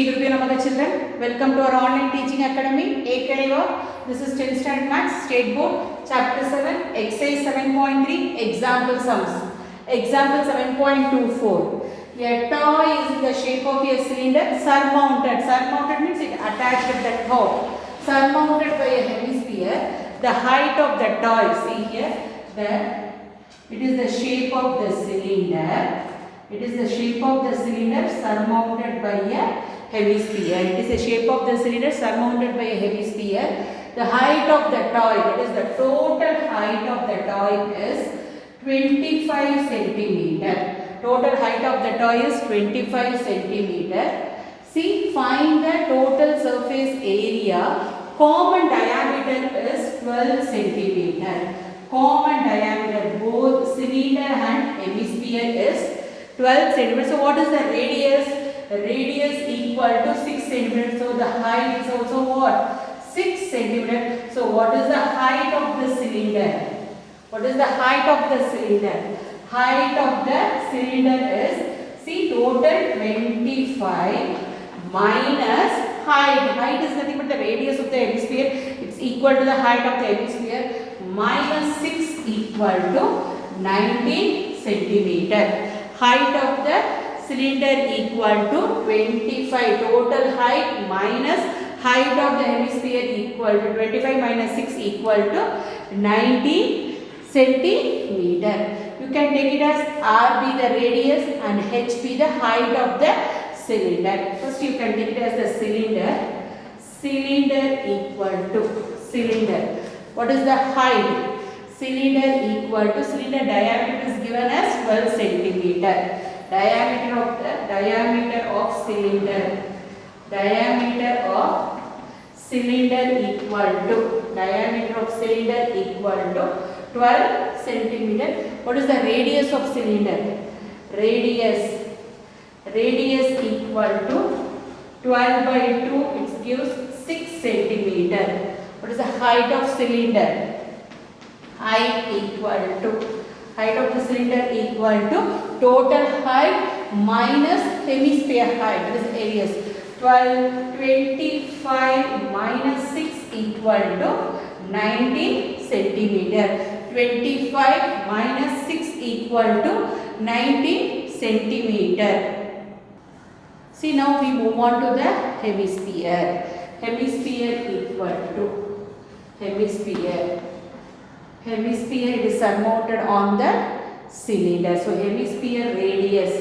Guru Namaga children, welcome to our online teaching academy, AKDV. This is 10th standard maths, state board, chapter 7, exercise 7.3, example sums. Example 7.24. A toy is in the shape of a cylinder, surmounted. Surmounted means it attached at the top. Surmounted by a hemisphere. The height of the toy, see here, it is the shape of the cylinder. It is the shape of the cylinder surmounted by a hemisphere. It is the shape of the cylinder surmounted by a hemisphere. The height of the toy, that is the total height of the toy is 25 centimeter. Total height of the toy is 25 centimeter. See, find the total surface area. Common diameter is 12 centimeter. Common diameter, both cylinder and hemisphere is 12 centimeters. So what is the radius? The radius equal to 6 centimeters. So the height is also what? 6 centimeters. So what is the height of the cylinder? What is the height of the cylinder? Height of the cylinder is, see, total 25 minus height. Height is nothing but the radius of the hemisphere. It's equal to the height of the hemisphere. Minus 6 equal to 19 centimeter. Height of the cylinder equal to 25. Total height minus height of the hemisphere equal to 25 minus 6 equal to 19 centimeter. You can take it as R be the radius and H be the height of the cylinder. First you can take it as the cylinder. Cylinder equal to cylinder. What is the height? Cylinder equal to cylinder diameter is given as 12 centimeter. Diameter of cylinder. Diameter of cylinder equal to 12 centimeter. What is the radius of cylinder? Radius equal to 12 by 2. It gives 6 centimeter. What is the height of cylinder? Height of the cylinder equal to total height minus hemisphere height, that is areas. 25 minus 6 equal to 19 centimeter. 25 minus 6 equal to 19 centimeter. See, now we move on to the hemisphere. Hemisphere equal to hemisphere. Hemisphere, it is surmounted on the cylinder. So hemisphere radius.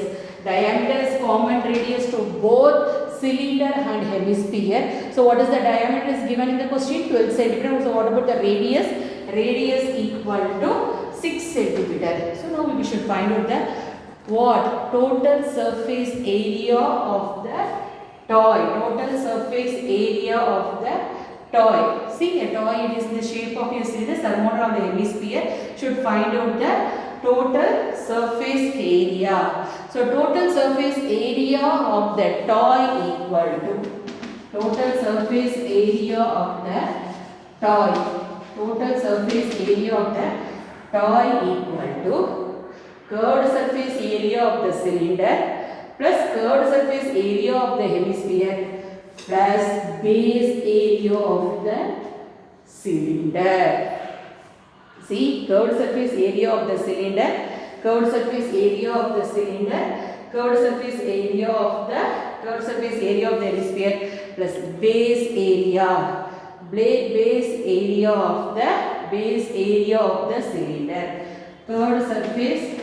Diameter is common radius to both cylinder and hemisphere. So what is the diameter is given in the question? 12 centimeter. So what about the radius? Radius equal to 6 centimeter. So now we should find out the what? Total surface area of the toy. Total surface area of the toy. See, a toy, it is in the shape of a cylinder surmounted on the hemisphere. Should find out the total surface area. So total surface area of the toy equal to total surface area of the toy. Total surface area of the toy equal to curved surface area of the cylinder plus curved surface area of the hemisphere plus base area of the cylinder. See, curved surface area of the cylinder, curved surface area of the cylinder, curved surface area of the hemisphere plus base area, base area of the cylinder. Curved surface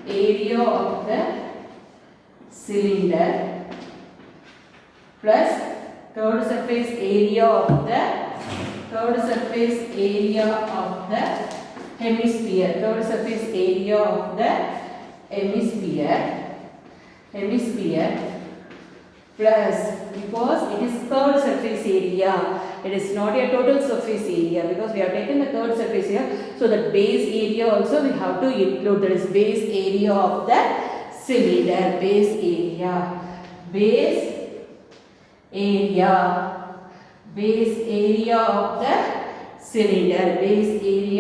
area of the cylinder plus curved surface area of the hemisphere. Curved surface area of the hemisphere plus, because it is curved surface area, it is not a total surface area because we have taken the curved surface area. So the base area also we have to include, that is base area of the cylinder. Base area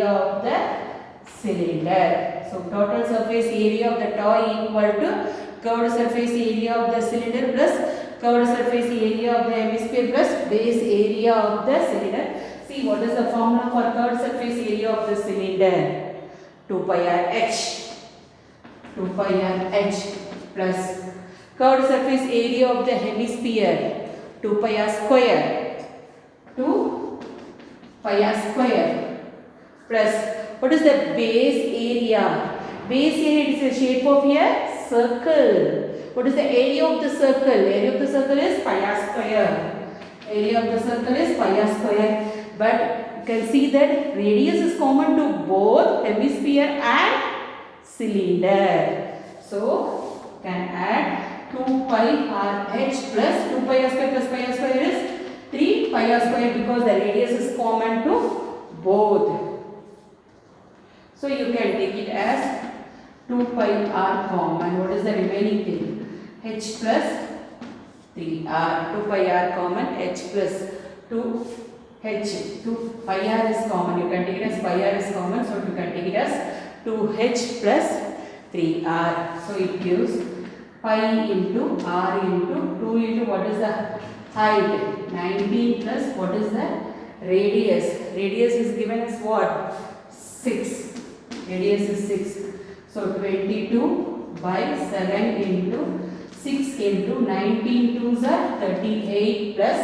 of the cylinder. So total surface area of the toy equal to curved surface area of the cylinder plus Curved surface area of the hemisphere plus base area of the cylinder. See, what is the formula for curved surface area of the cylinder? 2 pi r h. 2 pi r h plus curved surface area of the hemisphere 2 pi r square. 2 pi r square plus what is the base area? Base area is the shape of a circle. What is the area of the circle? Area of the circle is pi r square. Area of the circle is pi r square. But you can see that radius is common to both hemisphere and cylinder. So can add 2 pi r h plus 2 pi r square plus pi r square is 3 pi r square because the radius is common to both. So you can take it as 2 pi r common. What is the remaining thing? H plus 3r. 2 pi r common. H plus 2 h. 2 pi r is common. You can take it as pi r is common. So you can take it as 2h plus 3r. So it gives pi into r into 2 into what is the height? 19 plus what is the radius? Radius is given as what? 6. Radius is 6. So 22 by 7 into 6 into 19 2s are 38 plus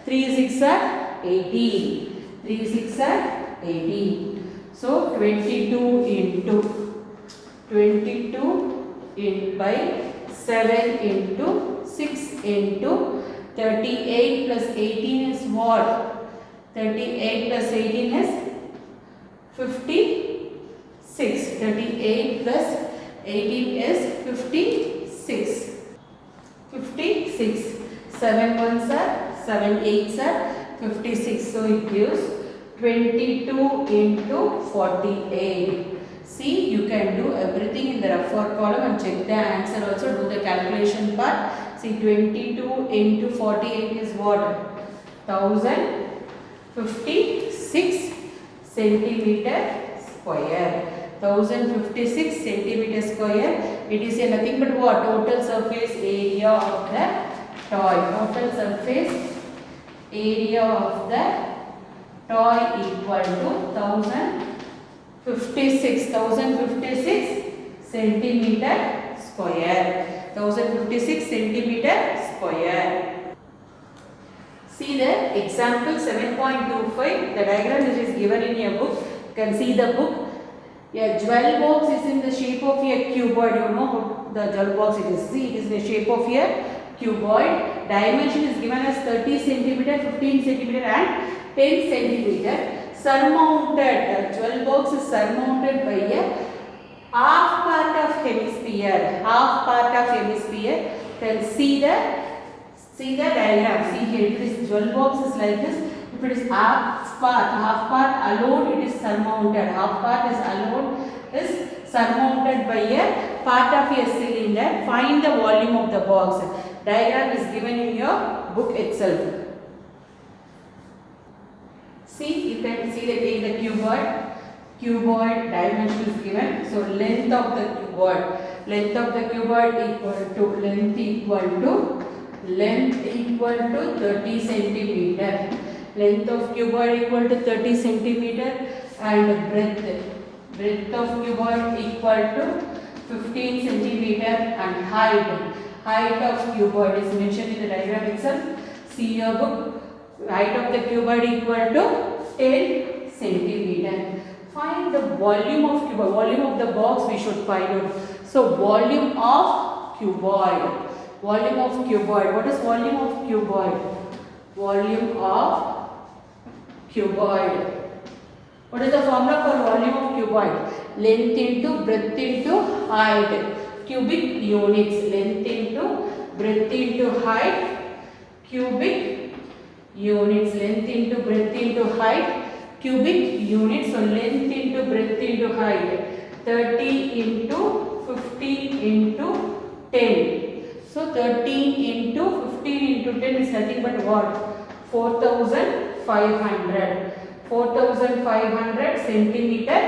3 6 are 18. 3 6 are 18. So 22 into 22 by 7 into 6 into 38 plus 18 is what? 38 plus 18 is 56. 38 plus 18 is 56. 56. 7 ones are 7 8s are 56. So it gives 22 into 48. See, you can do everything in the rough work column and check the answer also. Do the calculation part. See, 22 into 48 is what? 1056 centimeter square. 1056 centimeter square. It is a nothing but what? Total surface area of the toy. Total surface area of the toy equal to 1056 centimeter square. 1056 centimeter square. See the example 7.25. The diagram which is given in your book. You can see the book. A jewel box is in the shape of a cuboid. You know the jewel box it is. See, it is in the shape of a cuboid. Dimension is given as 30 centimeter, 15 centimeter and 10 centimeter. Surmounted. The jewel box is surmounted by a half part of hemisphere. Half part of hemisphere. Then see the diagram. See here, if this jewel box is like this. If it is half part alone it is surmounted. Half part is alone is surmounted by a part of a cylinder. Find the volume of the box. Diagram is given in your book itself. See, you can see that in the cuboid dimension is given. So length of the cuboid length equal to 30 centimeter. Length of cuboid equal to 30 centimeter and breadth of cuboid equal to 15 centimeter and height of cuboid is mentioned in the diagram itself. See your book. Height of the cuboid equal to 10 centimeter. Find the volume of cuboid. Volume of the box we should find out. So volume of cuboid. Volume of cuboid. What is volume of cuboid? Volume of cuboid. What is the formula for volume of cuboid? Length into breadth into height. Cubic units. Length into breadth into height. Cubic units. Length into breadth into height. Cubic units. So length into breadth into height. 30 into 15 into 10. So 13 into 15 into 10 is nothing but what? 4,500 centimeter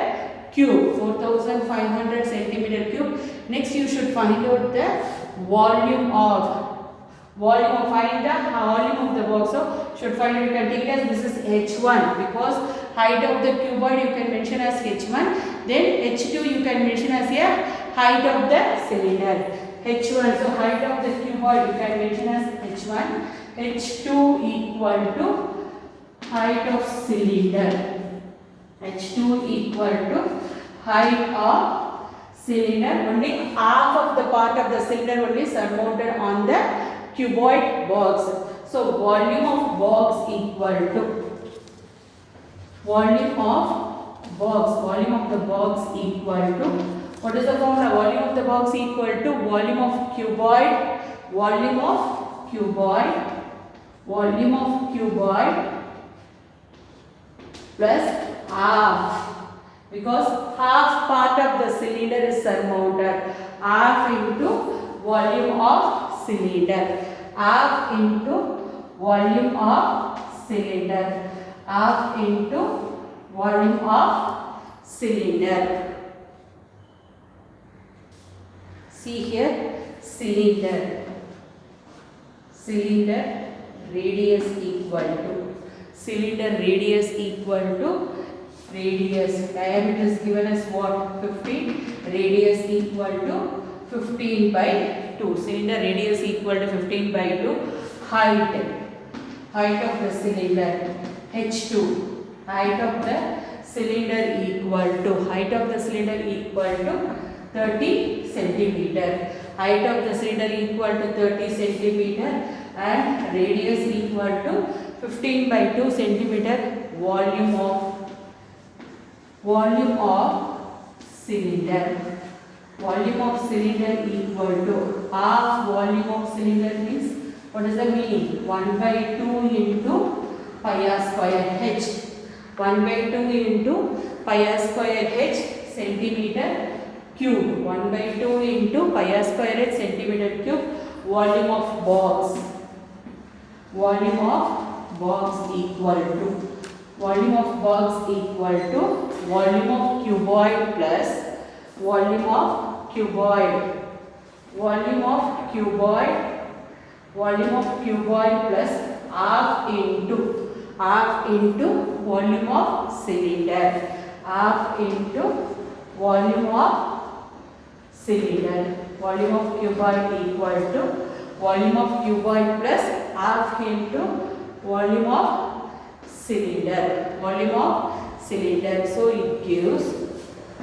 cube. 4,500 centimeter cube. Next you should find out the volume volume of find the volume of the box. So should find it, you can take it as this is h1 because height of the cuboid you can mention as h1. Then h2 you can mention as a height of the cylinder. h1, so height of the cuboid you can mention as h1. h2 equal to height of cylinder. h2 equal to height of cylinder. Only half of the part of the cylinder only surmounted on the cuboid box. So volume of box equal to volume of the box equal to, what is the formula? Volume of the box equal to volume of cuboid plus half, because half part of the cylinder is surmounted. Half into volume of cylinder, half into volume of cylinder, half into volume of cylinder. See here, cylinder radius equal to radius, diameter is given as what? 15, radius equal to 15 by 2. Cylinder radius equal to 15 by 2. Height of the cylinder h2, height of the cylinder equal to 30 centimeter. Height of the cylinder equal to 30 centimeter and radius equal to 15 by 2 centimeter. Volume of cylinder equal to half volume of cylinder means, what is the meaning? 1 by 2 into pi r square h. 1 by 2 into pi r square h centimeter cube. 1 by 2 into pi r square h centimeter cube. Volume of box equal to volume of cuboid plus volume of cuboid plus half into volume of cylinder, volume of cuboid equal to volume of cuboid plus half into volume of cylinder. So it gives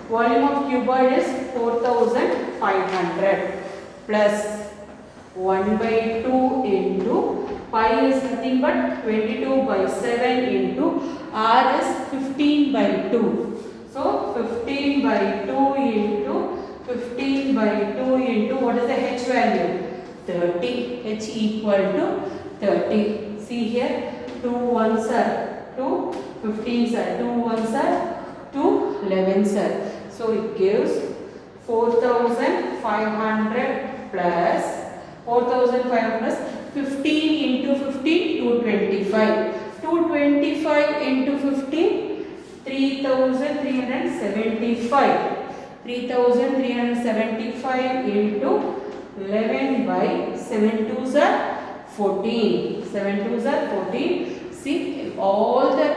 volume of cuboid is 4500 plus 1 by 2 into pi is nothing but 22 by 7 into r is 15 by 2. So 15 by 2 into what is the h value? 30. H equal to 30. See here, 2 ones are 2, 15s are 2 ones are 2, 11s are. So it gives 4500 plus 15 into 15, 225. 225 into 15, 3375. 3375 into 11 by 7 2s are 14. 7 2s are 14. See, all the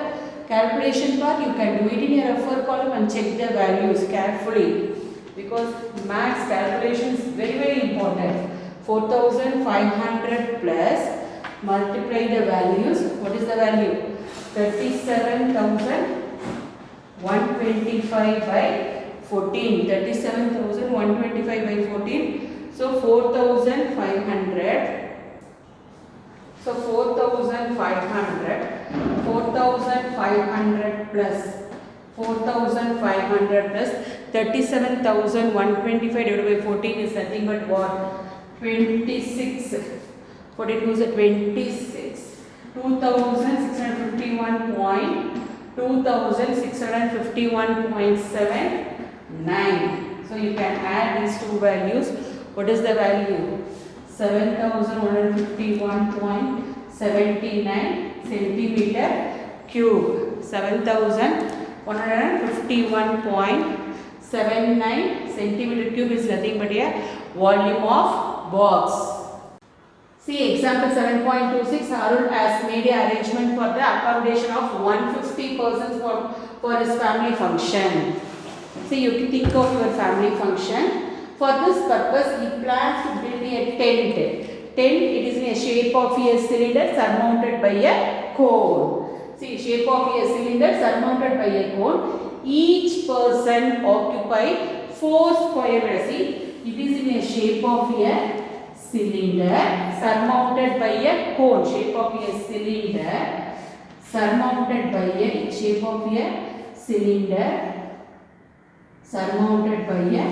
calculation part you can do it in your refer column and check the values carefully, because maths calculation is very important. 4500 plus multiply the values. What is the value? 37,125 by 14. 37,125 by 14. So 4,500. So 4,500 plus 37,125 divided by 14 is nothing but what? 26. 14 goes at 26. 2651.79. So you can add these two values. What is the value? 7151.79 centimeter cube. 7151.79 centimeter cube is nothing but a volume of box. See example 7.26. Arul has made a arrangement for the accommodation of 150 persons for his family function. See, you can think of your family function. For this purpose, he plans to build a tent. Tent, it is in a shape of a cylinder surmounted by a cone. See, shape of a cylinder surmounted by a cone. Each person occupy 4 square meters. See, it is in a shape of a cylinder surmounted by a cone. Shape of a cylinder surmounted by a shape of a cylinder surmounted by a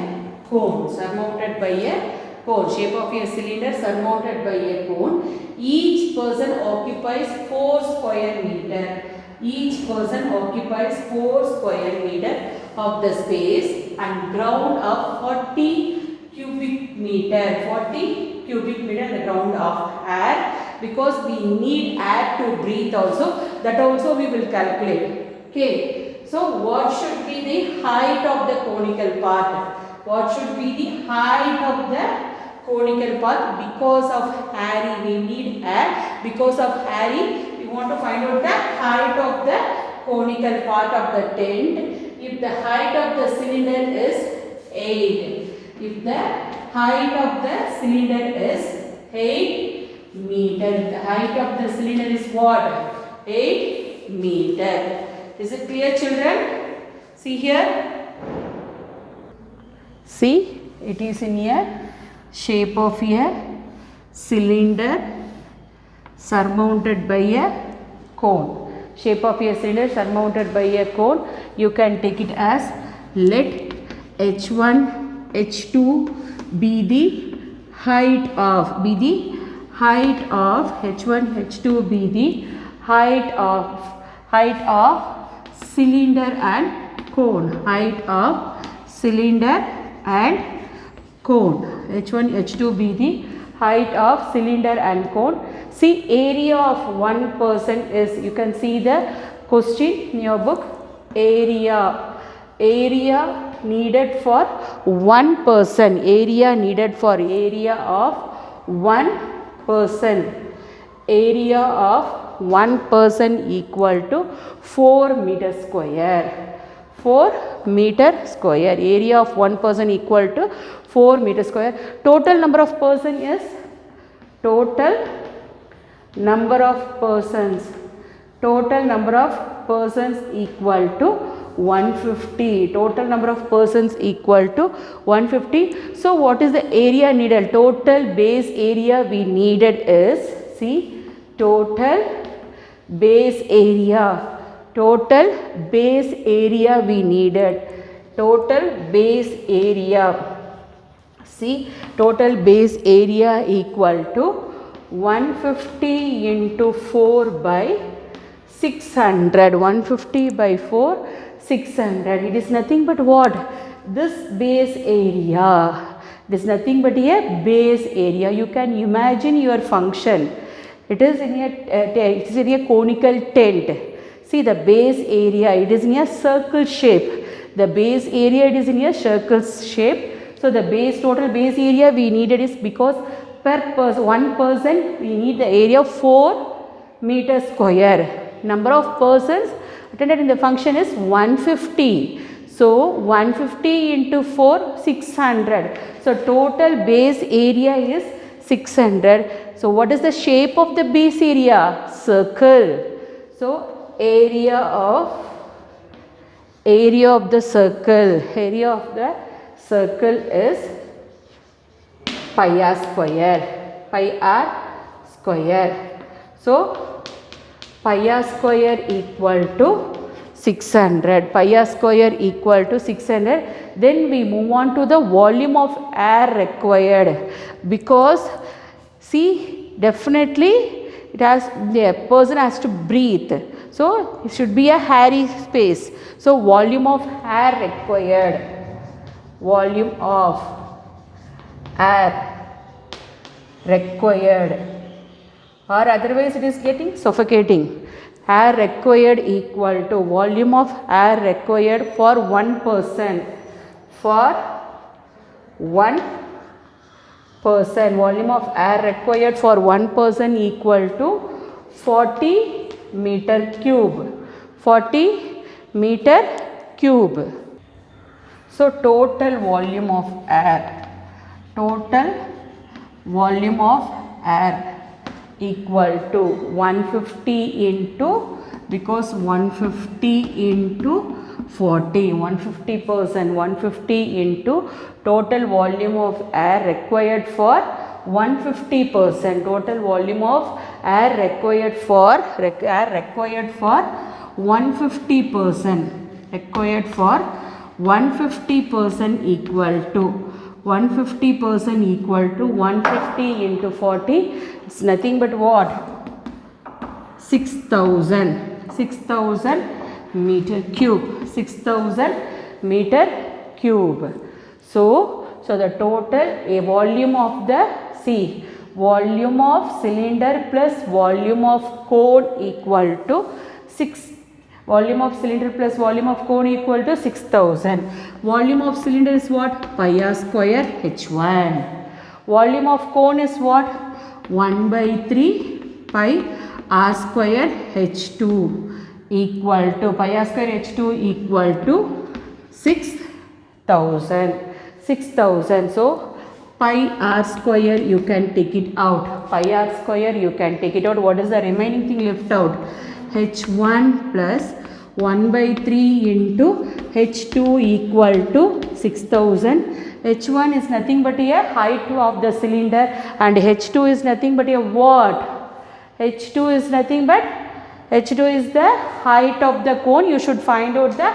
cone. Surmounted by a cone. Shape of a cylinder surmounted by a cone. Each person occupies 4 square meter. Each person occupies 4 square meter of the space and ground of 40 cubic meter. 40 cubic meter the ground of air, because we need air to breathe also. That also we will calculate. Okay. So what should be the height of the conical part? What should be the height of the conical part? Because of Harry, we need air. Because of Harry, we want to find out the height of the conical part of the tent. If the height of the cylinder is 8. If the height of the cylinder is 8 meter. The height of the cylinder is what? 8 meter. Is it clear, children? See here. See, it is in a shape of a cylinder surmounted by a cone. Shape of a cylinder surmounted by a cone. You can take it as, let H1, H2 be the height of, H1, H2 be the height of cylinder and cone. Height of cylinder and cone. H1, H2 be the height of cylinder and cone. See, area of one person is, you can see the question in your book. Area needed for one person. Area needed for area of one person. Area of one person equal to 4 meter square. 4 meter square. Area of one person equal to 4 meter square. Total number of person is, total number of persons equal to 150. Total number of persons equal to 150. So what is the area needed? Total base area we needed is, see, total base area we needed. Total base area. See, total base area equal to 150 into 4 by 600. 150 by 4, 600. It is nothing but what? This base area. It is nothing but a base area. You can imagine your function. It is in a conical tent. See the base area, it is in a circle shape. The base area, it is in a circle shape. So the total base area we needed is, because per person, one person, we need the area of 4 meter square. Number of persons attended in the function is 150. So 150 into 4, 600. So total base area is 600. So what is the shape of the base area? Circle. So area of the circle. Area of the circle is pi r square. Pi r square. So pi r square equal to 600. Pi r square equal to 600. Then we move on to the volume of air required, because see, definitely the person has to breathe. So it should be a hairy space. So volume of air required. Volume of air required, or otherwise it is getting suffocating. Air required equal to volume of air required for one person. For one person, volume of air required for 1 person equal to 40 meter cube. 40 meter cube. So total volume of air equal to 150 into, because 150 into 40, 150 into total volume of air required for 150%, total volume of air required for 150%, required for 150% equal to 150 into 40, it's nothing but what? 6,000 meter cube, 6,000 meter cube. So the total volume of the volume of cylinder plus volume of cone equal to 6. Volume of cylinder plus volume of cone equal to 6,000. Volume of cylinder is what? Pi r square h1. Volume of cone is what? 1 by 3 pi r square h2 equal to, pi r square h2 equal to 6,000. So pi r square you can take it out. Pi r square you can take it out. What is the remaining thing left out? h1 plus 1 by 3 into h2 equal to 6,000. h1 is nothing but a height of the cylinder, and h2 is nothing but a what? h2 is the height of the cone. You should find out the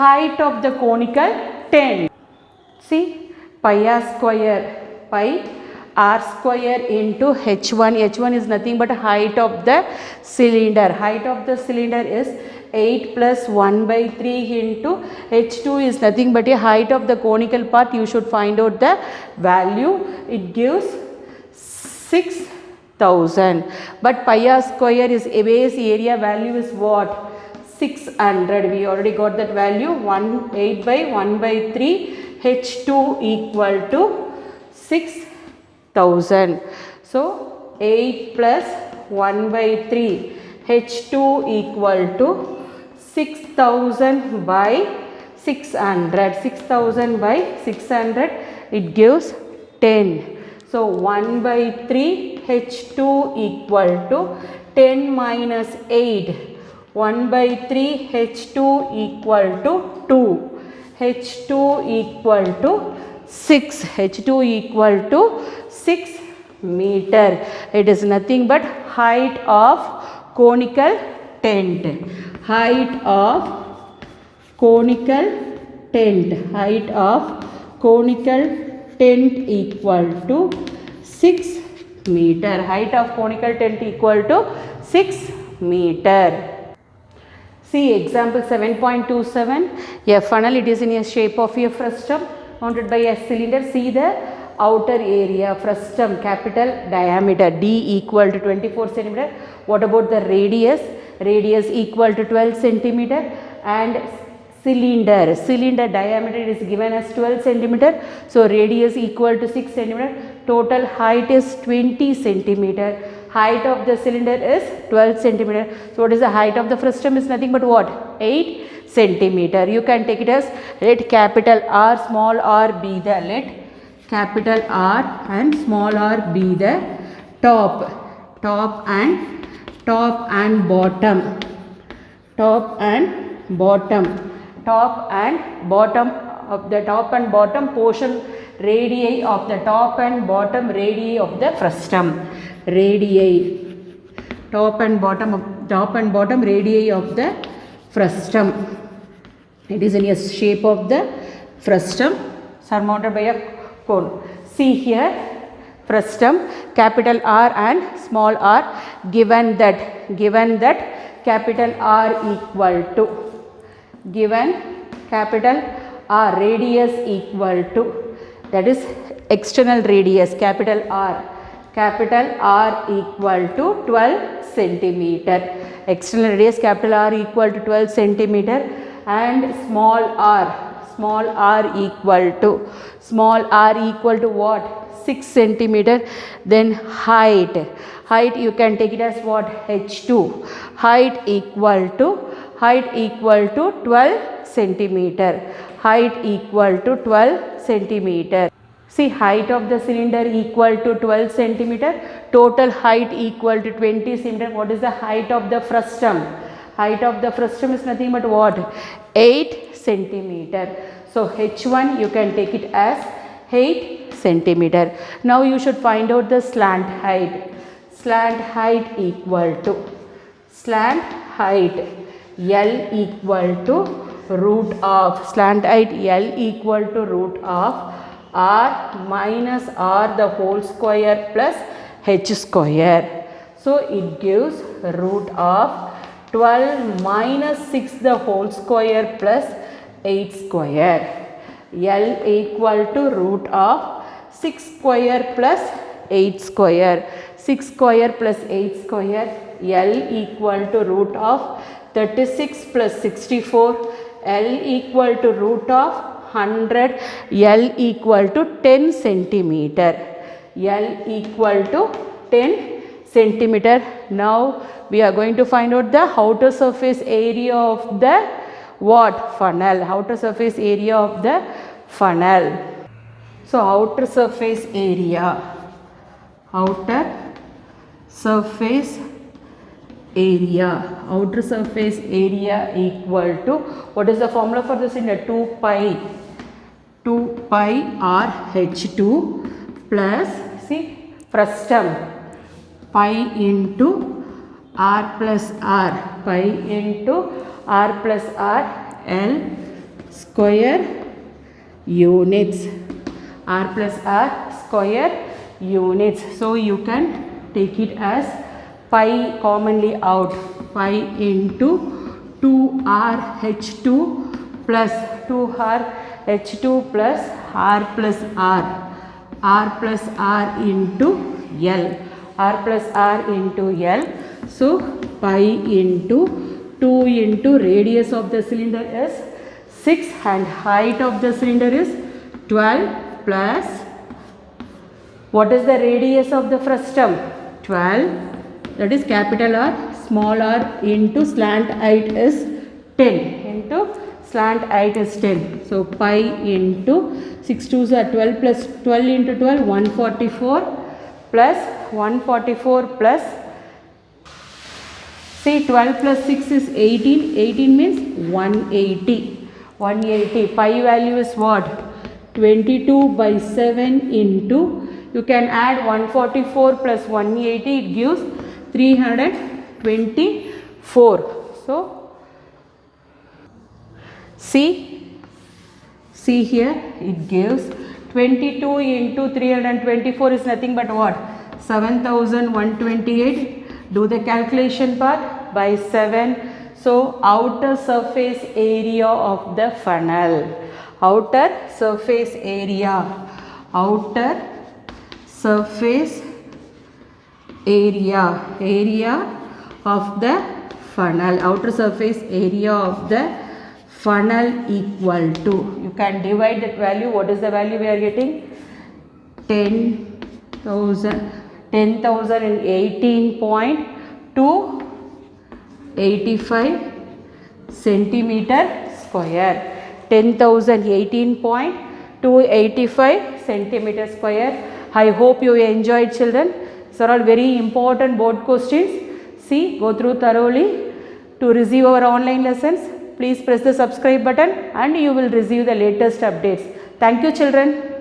height of the conical tent. See, pi r square into h1 is nothing but height of the cylinder. Height of the cylinder is 8 plus 1 by 3 into h2 is nothing but a height of the conical part. You should find out the value. It gives 6,000. But pi r square is base area value is what? 600. We already got that value. 8 by 1 by 3 h2 equal to 6,000. So 8 plus 1 by 3 h2 equal to 6,000 by 600. 6,000 by 600, it gives 10. So 1 by 3 h2 equal to 10 minus 8. 1 by 3 h2 equal to 2. h2 equal to 6. h2 equal to 6 meter. It is nothing but height of conical tent. Height of conical tent. Height of conical tent equal to 6 meter. Height of conical tent equal to 6 meter. See example 7.27. A funnel, it is in a shape of a frustum mounted by a cylinder. See the outer area, frustum, capital diameter D equal to 24 centimeter. What about the radius? Radius equal to 12 centimeter, and cylinder diameter is given as 12 centimeter. So radius equal to 6 centimeter. Total height is 20 centimeter. Height of the cylinder is 12 centimeter. So what is the height of the frustum? Is nothing but what? 8 centimeter. You can take it as, let capital R small r be the, let capital R and small r be the top and bottom. Top and bottom of the top and bottom portion, radii of the top and bottom radii of the frustum. Radii, top and bottom radii of the frustum. It is in a shape of the frustum surmounted by a cone. See here, frustum, capital R and small r, given that capital R equal to, given capital R, radius equal to, that is external radius, capital R equal to 12 centimeter. External radius capital R equal to 12 centimeter, and small small r equal to what? 6 centimeter. Then height you can take it as what? h2. Height equal to 12 centimeter. Height equal to 12 centimeter. See, height of the cylinder equal to 12 centimeter. Total height equal to 20 centimeter. What is the height of the frustum? Height of the frustum is nothing but what? 8 centimeter. So h1 you can take it as 8 centimeter. Now you should find out the slant height. Slant height equal to L equal to root of r minus r the whole square plus h square. So it gives root of 12 minus 6 the whole square plus 8 square. L equal to root of 6 square plus 8 square. 6 square plus 8 square. L equal to root of 36 plus 64. L equal to root of 100. L equal to 10 centimeter. L equal to 10 centimeter. Now we are going to find out the outer surface area of the what? Funnel. Outer surface area of the funnel. So outer surface area. Outer surface area equal to, what is the formula for this? In a 2 pi r h2 plus, see, frustum pi into r plus r L square units. R plus r square units. So you can take it as pi commonly out. Pi into 2r h2 plus 2r h2 plus r plus r. R plus r into L. R plus r into L. So pi into 2 into radius of the cylinder is 6 and height of the cylinder is 12 plus, what is the radius of the frustum? 12, that is capital R, small r into slant height is 10 So pi into 6 2s are 12 plus 12 into 12 144 plus 144 plus, see, 12 plus 6 is 18. 18 means 180. Pi value is what? 22 by 7 into, you can add 144 plus 180, it gives 324. So see here, it gives 22 into 324 is nothing but what? 7128. Do the calculation part by 7. So outer surface area of the funnel. Outer surface area of the funnel. Outer surface area of the funnel equal to, you can divide that value. What is the value we are getting? 10,018.285 centimeter square. 10,018.285 centimeter square. I hope you enjoyed, children. These are all very important board questions. See, go through thoroughly. To receive our online lessons, please press the subscribe button and you will receive the latest updates. Thank you, children.